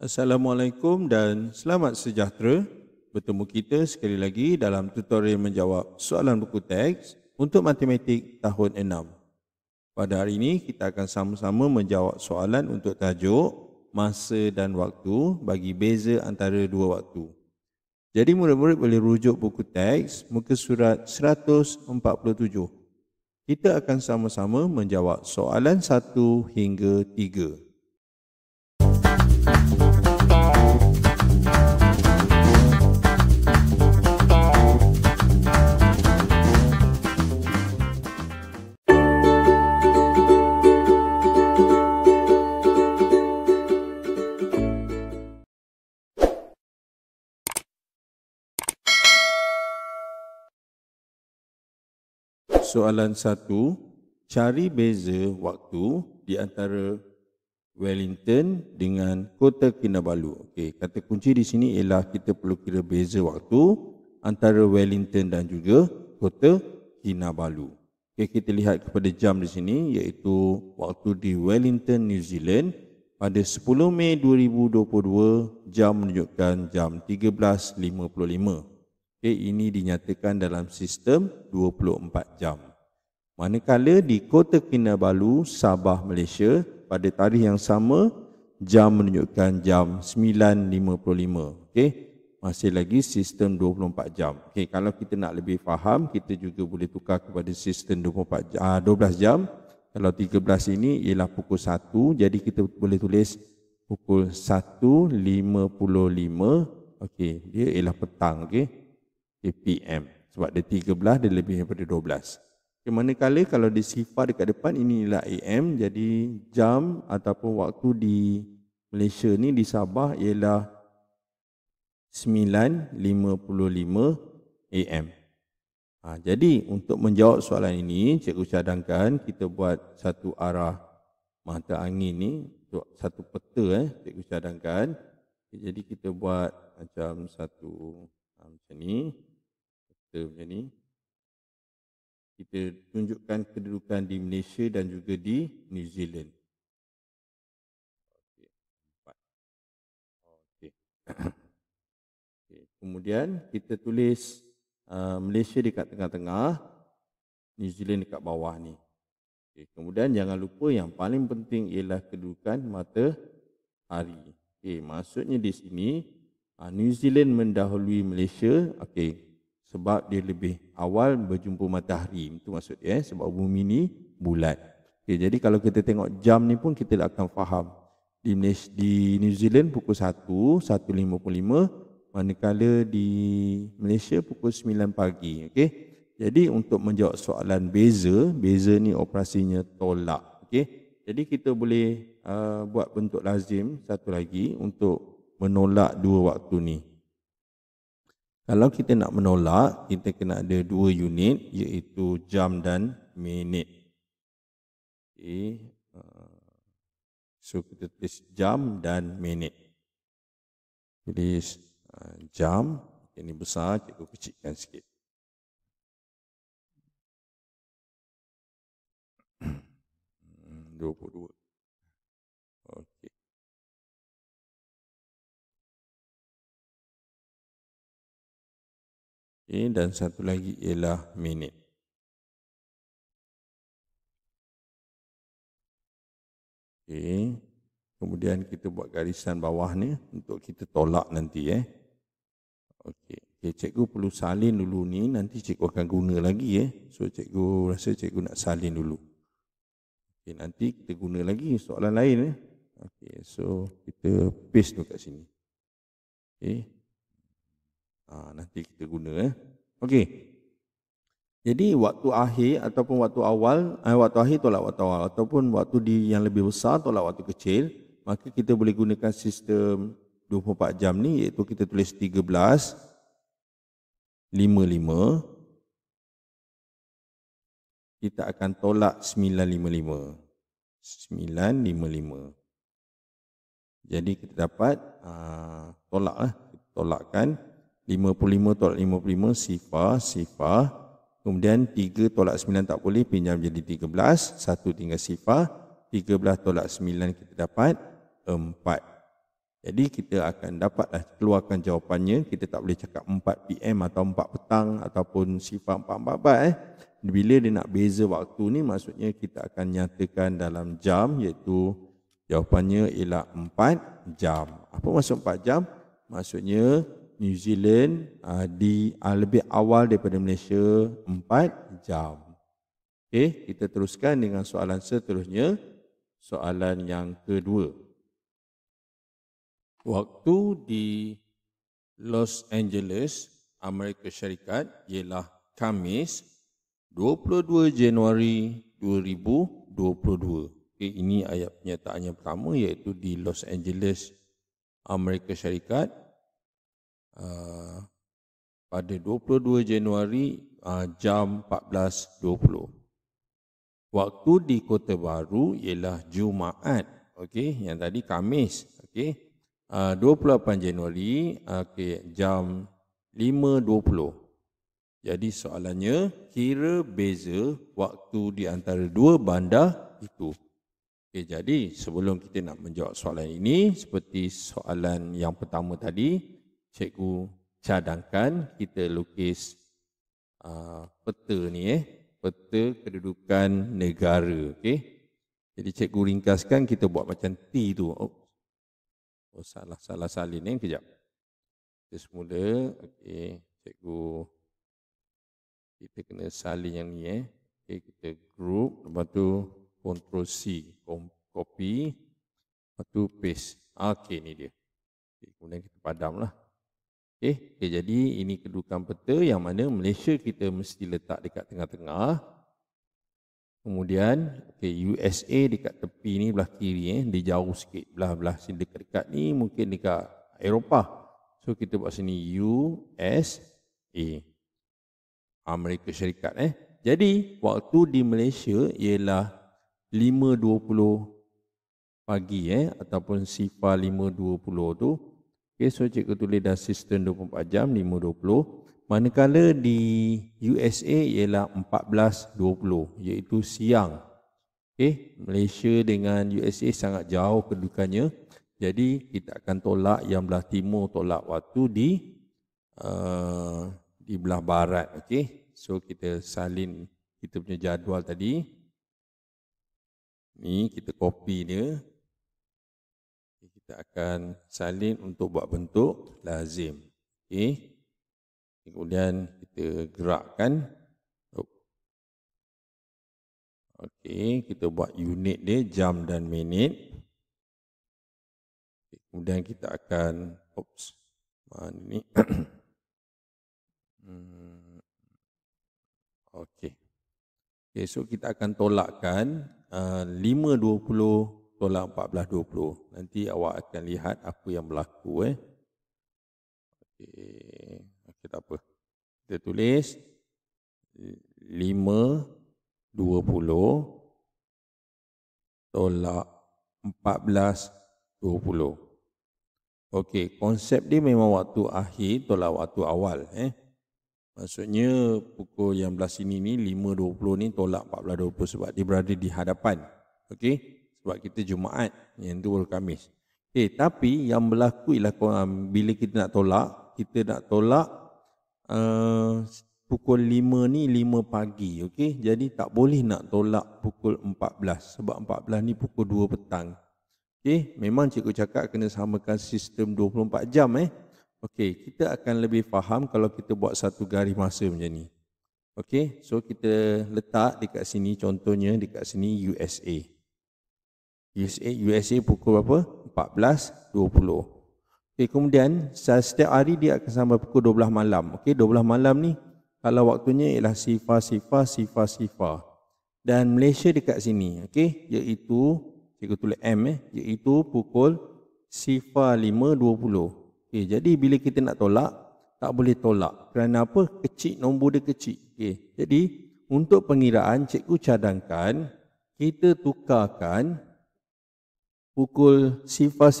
Assalamualaikum dan selamat sejahtera. Bertemu kita sekali lagi dalam tutorial menjawab soalan buku teks untuk matematik tahun 6. Pada hari ini kita akan sama-sama menjawab soalan untuk tajuk masa dan waktu bagi beza antara dua waktu. Jadi murid-murid boleh rujuk buku teks muka surat 147. Kita akan sama-sama menjawab soalan 1 hingga 3. Soalan 1, cari beza waktu di antara Wellington dengan Kota Kinabalu. Okey, kata kunci di sini ialah kita perlu kira beza waktu antara Wellington dan juga Kota Kinabalu. Okey, kita lihat kepada jam di sini iaitu waktu di Wellington, New Zealand pada 10 Mei 2022, jam menunjukkan jam 13.55. Ini dinyatakan dalam sistem 24 jam. Manakala di Kota Kinabalu, Sabah, Malaysia, pada tarikh yang sama, jam menunjukkan jam 9.55. Masih lagi sistem 24 jam. Kalau kita nak lebih faham, kita juga boleh tukar kepada sistem 12 jam. Kalau 13 ini ialah pukul 1, jadi kita boleh tulis pukul 1.55. Dia ialah petang. PM. Sebab dia 13, dia lebih daripada 12. Manakala kalau di sifar dekat depan, inilah AM. Jadi jam ataupun waktu di Malaysia ni, di Sabah ialah 9.55 AM. Jadi untuk menjawab soalan ini, cikgu cadangkan kita buat satu arah mata angin ni, untuk satu peta cikgu cadangkan. Jadi kita buat macam satu macam ni. Macam ni. Kita tunjukkan kedudukan di Malaysia dan juga di New Zealand. Kemudian kita tulis Malaysia dekat tengah-tengah, New Zealand dekat bawah ni. Kemudian jangan lupa yang paling penting ialah kedudukan matahari. Maksudnya di sini New Zealand mendahului Malaysia. Sebab dia lebih awal berjumpa matahari. Itu maksud dia, sebab bumi ni bulat. Jadi kalau kita tengok jam ni pun kita akan faham. Di New Zealand pukul 1.55, manakala di Malaysia pukul 9 pagi. Jadi untuk menjawab soalan beza ni operasinya tolak. Jadi kita boleh buat bentuk lazim satu lagi untuk menolak dua waktu ni. Kalau kita nak menolak, kita kena ada dua unit, iaitu jam dan minit. So kita tulis jam dan minit. Jadi jam, ini besar, cikgu kecilkan sikit. (22). Okey. Dan satu lagi ialah minit. Kemudian kita buat garisan bawah ni untuk kita tolak nanti. Cikgu perlu salin dulu ni, nanti cikgu akan guna lagi. So cikgu rasa cikgu nak salin dulu. Nanti kita guna lagi soalan lain. So kita paste tu kat sini. Nanti kita guna. Jadi waktu akhir ataupun waktu awal, waktu akhir tolak waktu awal, ataupun waktu yang lebih besar tolak waktu kecil, maka kita boleh gunakan sistem 24 jam ni, iaitu kita tulis 13.55. Kita akan tolak 9.55. 9.55. Jadi kita dapat tolakkan 55 tolak 55, sifar. Kemudian 3 tolak 9 tak boleh, pinjam jadi 13. 1 tinggal sifar. 13 tolak 9 kita dapat 4. Jadi kita akan dapatlah keluarkan jawapannya. Kita tak boleh cakap 4 PM atau 4 petang ataupun sifar 444. Bila dia nak beza waktu ni, maksudnya kita akan nyatakan dalam jam, iaitu jawapannya ialah 4 jam. Apa maksud 4 jam? Maksudnya New Zealand lebih awal daripada Malaysia 4 jam. Okey, kita teruskan dengan soalan seterusnya. Soalan yang kedua. Waktu di Los Angeles, Amerika Syarikat ialah Khamis 22 Januari 2022. Okay, ini ayat pernyataan yang pertama, iaitu di Los Angeles, Amerika Syarikat pada 22 Januari jam 14.20. Waktu di Kota Baru ialah Jumaat. Okey, yang tadi Khamis. Okey. 28 Januari jam 5.20. Jadi soalannya, kira beza waktu di antara dua bandar itu. Okey, jadi sebelum kita nak menjawab soalan ini, seperti soalan yang pertama tadi, cikgu cadangkan kita lukis peta ni, peta kedudukan negara. Okey. Jadi cikgu ringkaskan, kita buat macam T tu. Salah salin ni, kejap. Kita semula, okey, cikgu, kita kena salin yang ni. Okey, kita group, lepas tu Ctrl C, copy, lepas tu paste. Okey, ni dia. Okay, kemudian kita padamlah. Okey, jadi ini kedudukan peta yang mana Malaysia kita mesti letak dekat tengah-tengah. Kemudian USA dekat tepi ni belah kiri, dia jauh sikit. Belah sini dekat-dekat ni mungkin dekat Eropah. So kita buat sini USA, Amerika Syarikat. Jadi waktu di Malaysia ialah 5.20 pagi ataupun sifar 5.20 tu. Okay, so cikgu tulis dah sistem 24 jam 5.20. Manakala di USA ialah 14.20, iaitu siang. Okay, Malaysia dengan USA sangat jauh kedudukannya. Jadi kita akan tolak yang belah timur, tolak waktu di belah barat. Okay, so kita salin kita punya jadual tadi. Ni kita copy dia. Kita akan salin untuk buat bentuk lazim. Okay. Kemudian kita gerakkan. Okey, kita buat unit dia jam dan minit. Kemudian kita akan mana ni? Okey. Okay, so kita akan tolakkan 5.20 tolak 14.20. Nanti awak akan lihat apa yang berlaku. Okey. Tak apa. Kita tulis 5.20 tolak 14.20. Okey, konsep dia memang waktu akhir tolak waktu awal. Maksudnya pukul yang belah sini ni 5.20 ni tolak 14.20 sebab dia berada di hadapan. Okey, sebab kita Jumaat, yang tu baru Khamis. Okey, tapi yang berlaku ialah bila kita nak tolak, pukul 5 ni 5 pagi. Okey, jadi tak boleh nak tolak pukul 14 sebab 14 ni pukul 2 petang. Okey, memang cikgu cakap kena samakan sistem 24 jam. Okey, kita akan lebih faham kalau kita buat satu garis masa macam ni. Okey, so kita letak dekat sini, contohnya dekat sini USA. USA pukul berapa? 14.20. Okay, kemudian setiap hari dia akan sampai pukul 12 malam. Okey, 12 malam ni kalau waktunya ialah sifar. Dan Malaysia dekat sini, okey, iaitu cikgu tulis M iaitu pukul sifar 5.20. Okey, jadi bila kita nak tolak, tak boleh tolak. Kerana apa? Kecil, nombor dia kecil. Okey, jadi untuk pengiraan cikgu cadangkan kita tukarkan pukul sifar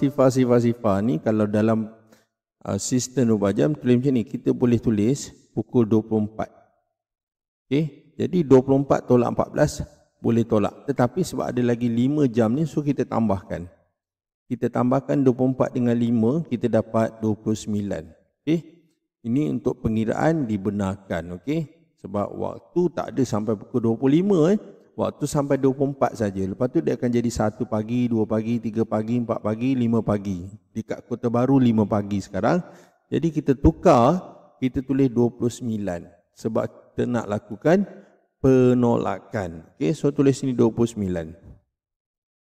ni, kalau dalam sistem 24 jam tulis macam ni, kita boleh tulis pukul 24. Okey, jadi 24 tolak 14 boleh tolak. Tetapi sebab ada lagi 5 jam ni, so kita tambahkan. kita tambahkan 24 dengan 5, kita dapat 29. Okey. Ini untuk pengiraan dibenarkan, okey. Sebab waktu tak ada sampai pukul 25 Waktu sampai 24 saja. Lepas tu dia akan jadi 1 pagi, 2 pagi, 3 pagi, 4 pagi, 5 pagi. Dekat Kota Baru 5 pagi sekarang. Jadi kita tukar, kita tulis 29 sebab kita nak lakukan penolakan. Okey, so tulis sini 29.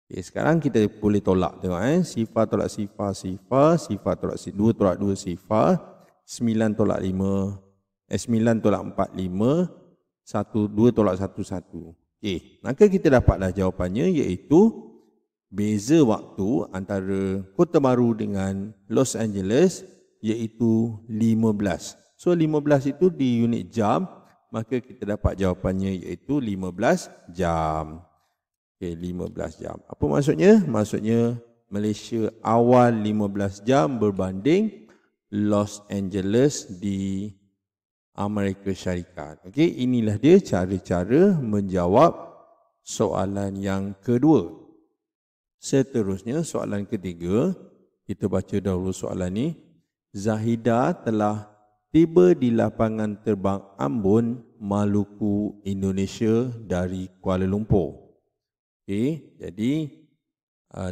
Okay, sekarang kita boleh tolak, tengok sifar tolak sifar, sifar, sifar tolak sifar, 2 tolak 2 sifar, 9 tolak 5, 9 tolak 4, 5, 2 tolak 1, 1. Okay, maka kita dapatlah jawapannya, iaitu beza waktu antara Kota Baru dengan Los Angeles iaitu 15. So 15 itu di unit jam, maka kita dapat jawapannya iaitu 15 jam. Okay, 15 jam. Apa maksudnya? Maksudnya Malaysia awal 15 jam berbanding Los Angeles di Amerika Syarikat. Okey, inilah dia cara-cara menjawab soalan yang kedua. Seterusnya soalan ketiga, kita baca dahulu soalan ni. Zahida telah tiba di lapangan terbang Ambon, Maluku, Indonesia dari Kuala Lumpur. Okey, jadi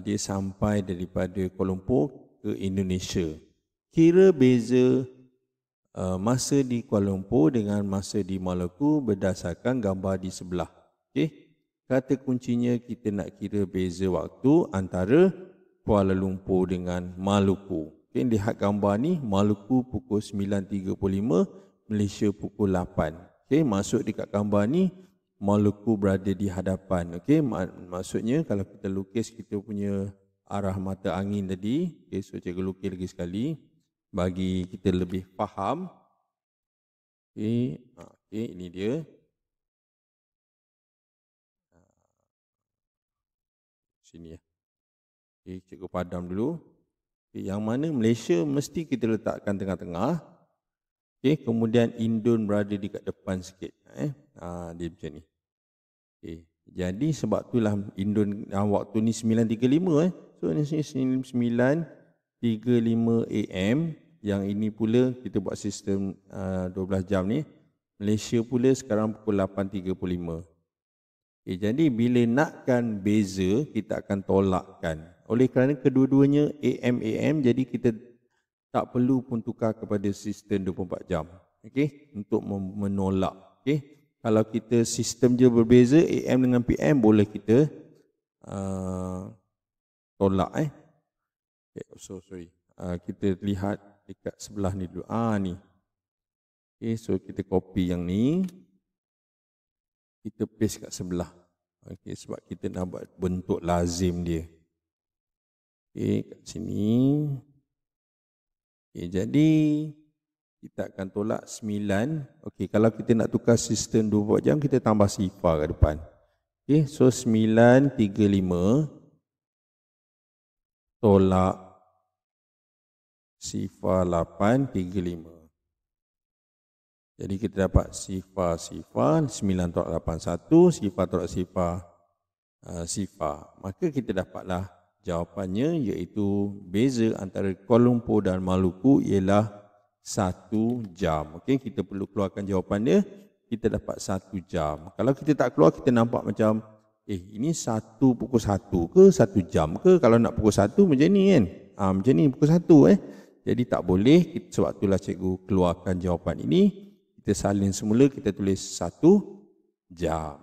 dia sampai daripada Kuala Lumpur ke Indonesia. Kira beza masa di Kuala Lumpur dengan masa di Maluku berdasarkan gambar di sebelah. Okey. Kata kuncinya kita nak kira beza waktu antara Kuala Lumpur dengan Maluku. Okey, lihat gambar ni, Maluku pukul 9.35, Malaysia pukul 8. Okey, masuk dekat gambar ni Maluku berada di hadapan. Okey, maksudnya kalau kita lukis kita punya arah mata angin tadi, okey, so cikgu lukis lagi sekali bagi kita lebih faham. Okey, ini dia. Sini ya. Okey, cikgu padam dulu. Okey, yang mana Malaysia mesti kita letakkan tengah-tengah. Okey, kemudian Indon berada dekat depan sikit. Dia macam ni. Okey, jadi sebab itulah Indon waktu ni 9.35 So ni 9.35 AM. Yang ini pula kita buat sistem 12 jam ni. Malaysia pula sekarang pukul 8.35. Okay, jadi bila nakkan beza, kita akan tolakkan. Oleh kerana kedua-duanya AM, jadi kita tak perlu pun tukar kepada sistem 24 jam. Okay, untuk menolak. Okay, kalau kita sistem je berbeza, AM dengan PM, boleh kita tolak. Okay, sorry. Kita lihat dekat sebelah ni dulu. Ni. Okay, so kita copy yang ni. Kita paste kat sebelah. Okay, sebab kita nak buat bentuk lazim dia. Okay, kat sini. Okay, jadi kita akan tolak 9. Okay, kalau kita nak tukar sistem 24 jam, kita tambah sifar kat depan. Okay, so 9.35 tolak sifar 8.35. Jadi kita dapat sifar 9 tolak 81, sifar tolak sifar. Maka kita dapatlah jawapannya, iaitu beza antara Kuala Lumpur dan Maluku ialah 1 jam. Okey, kita perlu keluarkan jawapan dia, kita dapat 1 jam. Kalau kita tak keluar, kita nampak macam ini pukul 1 ke 1 jam ke? Kalau nak pukul 1 macam ni kan? Macam ni pukul 1 Jadi tak boleh, sebab itulah cikgu keluarkan jawapan ini. Kita salin semula, kita tulis 1 jam.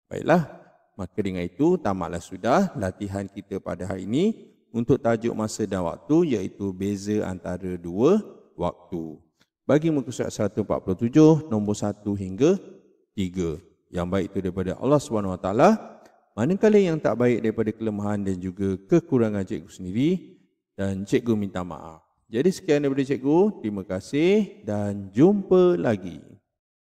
Baiklah, maka dengan itu tamatlah sudah latihan kita pada hari ini untuk tajuk masa dan waktu, iaitu beza antara dua waktu. Bagi muka surat 147, nombor 1 hingga 3. Yang baik itu daripada Allah SWT, manakala yang tak baik daripada kelemahan dan juga kekurangan cikgu sendiri, dan cikgu minta maaf. Jadi sekian daripada cikgu, terima kasih dan jumpa lagi.